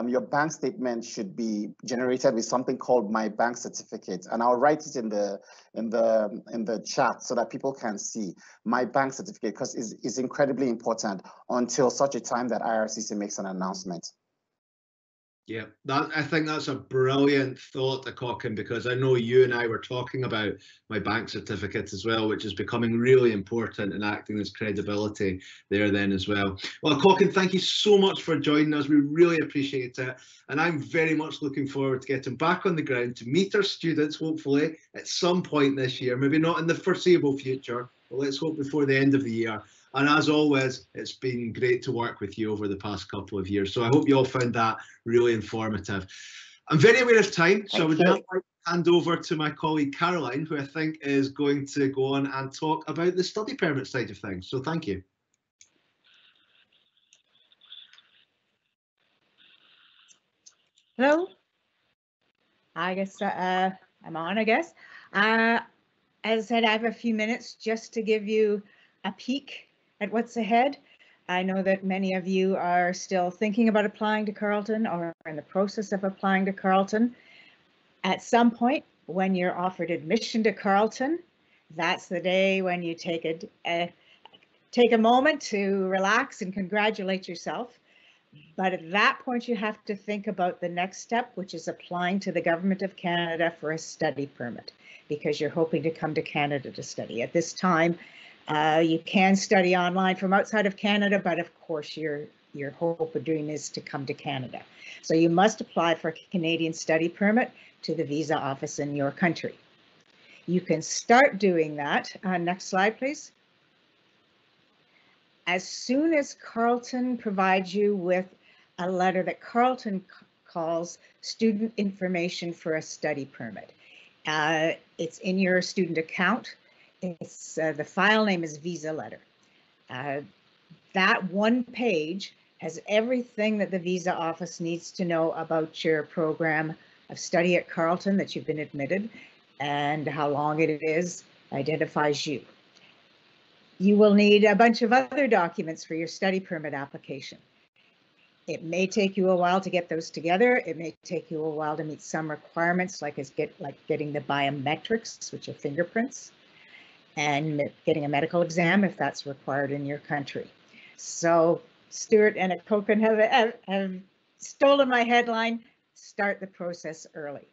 your bank statement should be generated with something called My Bank Certificate. And I'll write it in the chat so that people can see My Bank Certificate, because it's incredibly important until such a time that IRCC makes an announcement. Yeah, I think that's a brilliant thought, Akochin, because I know you and I were talking about My Bank Certificate as well, which is becoming really important and acting as credibility there then as well. Well, Akochin, thank you so much for joining us. We really appreciate it. And I'm very much looking forward to getting back on the ground to meet our students, hopefully at some point this year, maybe not in the foreseeable future, but let's hope before the end of the year. And as always, it's been great to work with you over the past couple of years. So I hope you all found that really informative. I'm very aware of time, so I would now like to hand over to my colleague Caroline, who I think is going to go on and talk about the study permit side of things. So thank you. Hello. I guess I'm on, I guess. As I said, I have a few minutes just to give you a peek at what's ahead. I know that many of you are still thinking about applying to Carleton or in the process of applying to Carleton. At some point, when you're offered admission to Carleton, that's the day when you take a moment to relax and congratulate yourself. But at that point, you have to think about the next step, which is applying to the Government of Canada for a study permit, because you're hoping to come to Canada to study. At this time, you can study online from outside of Canada, but of course your hope or dream is to come to Canada. So you must apply for a Canadian study permit to the visa office in your country. You can start doing that. Next slide, please. As soon as Carleton provides you with a letter that Carleton calls student information for a study permit, it's in your student account. It's the file name is visa letter. That one page has everything that the visa office needs to know about your program of study at Carleton, that you've been admitted, and how long it is, identifies you. You will need a bunch of other documents for your study permit application. It may take you a while to get those together. It may take you a while to meet some requirements, like getting the biometrics, which are fingerprints, and getting a medical exam if that's required in your country. So Stuart and Akochin have stolen my headline, start the process early.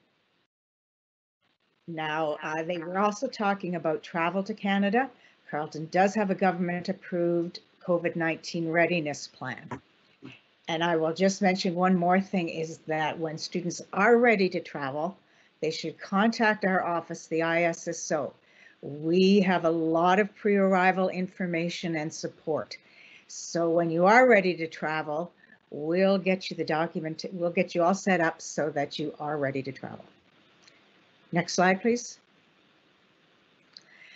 Now, they were also talking about travel to Canada. Carleton does have a government-approved COVID-19 readiness plan. And I will just mention one more thing, is that when students are ready to travel, they should contact our office, the ISSO. We have a lot of pre-arrival information and support. So when you are ready to travel, we'll get you the document, we'll get you all set up so that you are ready to travel. Next slide, please.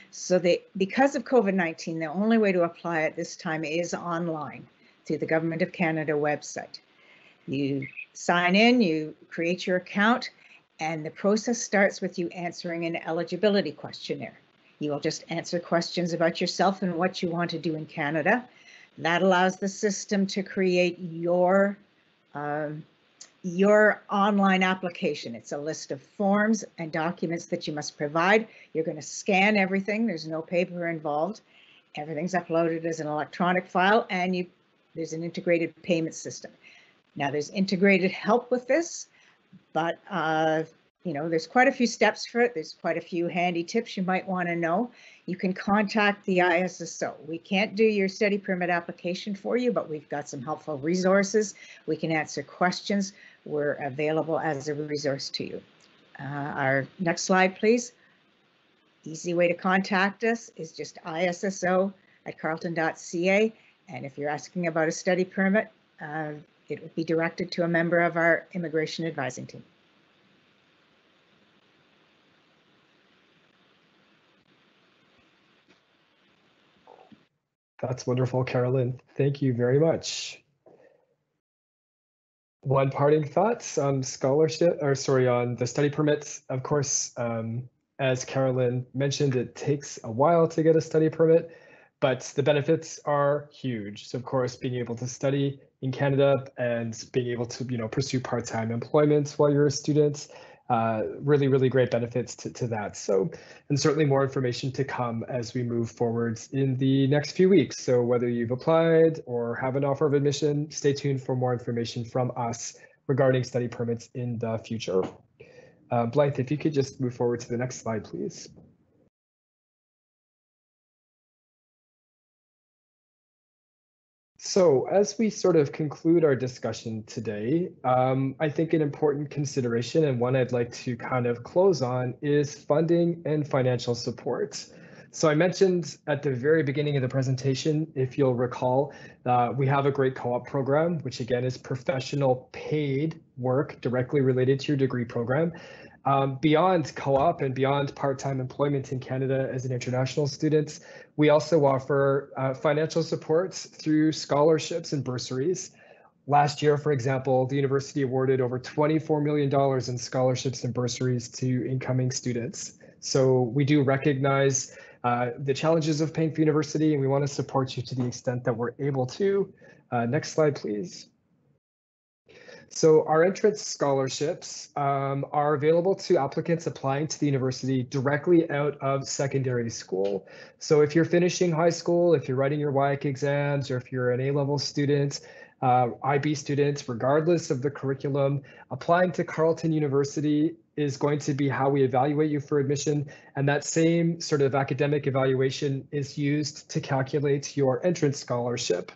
So because of COVID-19, the only way to apply at this time is online through the Government of Canada website. You sign in, you create your account, and the process starts with you answering an eligibility questionnaire. You will just answer questions about yourself and what you want to do in Canada. That allows the system to create your online application. It's a list of forms and documents that you must provide. You're going to scan everything. There's no paper involved. Everything's uploaded as an electronic file, and there's an integrated payment system. Now, there's integrated help with this, but there's quite a few steps for it. There's quite a few handy tips you might want to know. You can contact the ISSO. We can't do your study permit application for you, but we've got some helpful resources. We can answer questions. We're available as a resource to you. Our next slide, please. Easy way to contact us is just issa@carleton.ca. And if you're asking about a study permit, it will be directed to a member of our immigration advising team. That's wonderful, Carolyn. Thank you very much. One parting thoughts on scholarship, on the study permits. Of course, as Carolyn mentioned, it takes a while to get a study permit, but the benefits are huge. So of course, being able to study in Canada and being able to, pursue part-time employment while you're a student, really, really great benefits to that. So, and certainly more information to come as we move forwards in the next few weeks. So whether you've applied or have an offer of admission, stay tuned for more information from us regarding study permits in the future. Blythe, if you could just move forward to the next slide, please. So as we sort of conclude our discussion today, I think an important consideration and one I'd like to kind of close on is funding and financial support. So I mentioned at the very beginning of the presentation, if you'll recall, we have a great co-op program, which again is professional paid work directly related to your degree program. Beyond co-op and beyond part-time employment in Canada as an international student, we also offer financial support through scholarships and bursaries. Last year, for example, the university awarded over $24 million in scholarships and bursaries to incoming students. So we do recognize the challenges of paying for university, and we want to support you to the extent that we're able to. Next slide, please. So our entrance scholarships are available to applicants applying to the university directly out of secondary school. So if you're finishing high school, if you're writing your WIAC exams, or if you're an A-level student, IB student, regardless of the curriculum, applying to Carleton University is going to be how we evaluate you for admission. And that same sort of academic evaluation is used to calculate your entrance scholarship.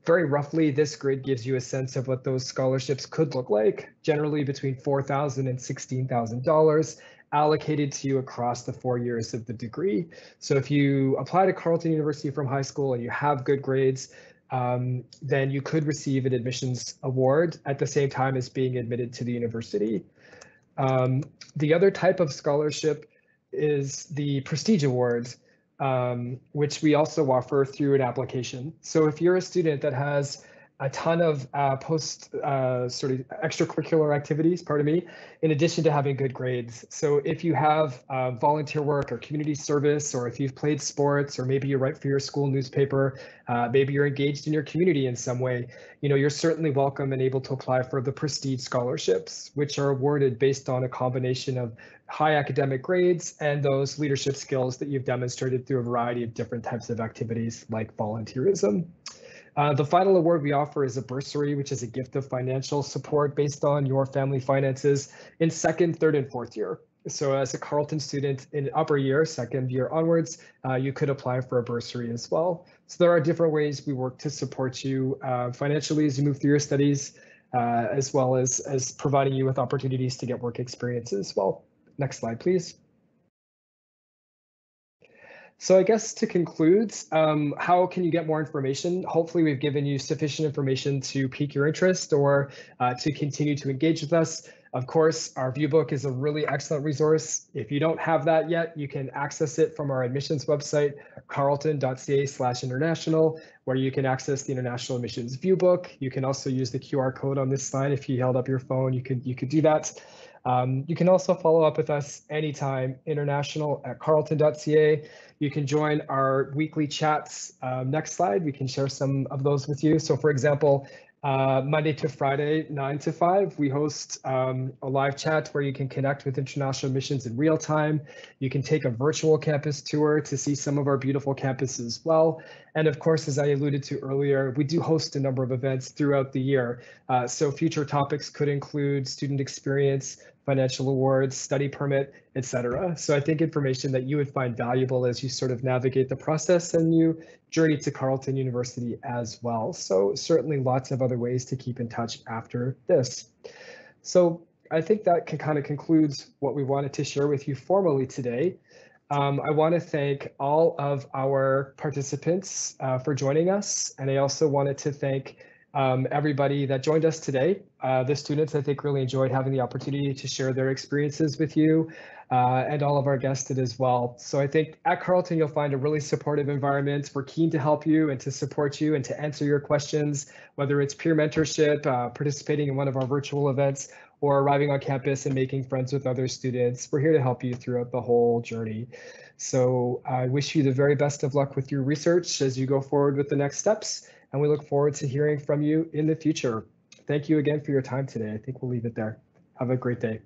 Very roughly, this grid gives you a sense of what those scholarships could look like, generally between $4,000 and $16,000 allocated to you across the 4 years of the degree. So if you apply to Carleton University from high school and you have good grades, then you could receive an admissions award at the same time as being admitted to the university. The other type of scholarship is the Prestige Awards, which we also offer through an application. So if you're a student that has a ton of sort of extracurricular activities, in addition to having good grades. So if you have volunteer work or community service, or if you've played sports, or maybe you write for your school newspaper, maybe you're engaged in your community in some way, you're certainly welcome and able to apply for the Prestige scholarships, which are awarded based on a combination of high academic grades and those leadership skills that you've demonstrated through a variety of different types of activities like volunteerism. The final award we offer is a bursary, which is a gift of financial support based on your family finances in second, third, and fourth year. So as a Carleton student in upper year, second year onwards, you could apply for a bursary as well. So there are different ways we work to support you financially as you move through your studies, as well as providing you with opportunities to get work experience as well. Next slide, please. So I guess to conclude, how can you get more information? Hopefully we've given you sufficient information to pique your interest or to continue to engage with us. Of course, our viewbook is a really excellent resource. If you don't have that yet, you can access it from our admissions website, carleton.ca/international, where you can access the International Admissions Viewbook. You can also use the QR code on this slide. If you held up your phone, you could do that. You can also follow up with us anytime, international@carleton.ca. You can join our weekly chats. Next slide, we can share some of those with you. So for example, Monday to Friday, 9 to 5, we host a live chat where you can connect with international missions in real time. You can take a virtual campus tour to see some of our beautiful campuses as well. And of course, as I alluded to earlier, we do host a number of events throughout the year. So future topics could include student experience, financial awards, study permit, etc. So I think information that you would find valuable as you sort of navigate the process and you journey to Carleton University as well. So certainly lots of other ways to keep in touch after this. So I think that kind of concludes what we wanted to share with you formally today. I want to thank all of our participants for joining us, and I also wanted to thank everybody that joined us today. The students, I think, really enjoyed having the opportunity to share their experiences with you, and all of our guests did as well. So I think at Carleton, you'll find a really supportive environment. We're keen to help you and to support you and to answer your questions, whether it's peer mentorship, participating in one of our virtual events, or arriving on campus and making friends with other students. We're here to help you throughout the whole journey. So I wish you the very best of luck with your research as you go forward with the next steps, and we look forward to hearing from you in the future. Thank you again for your time today. I think we'll leave it there. Have a great day.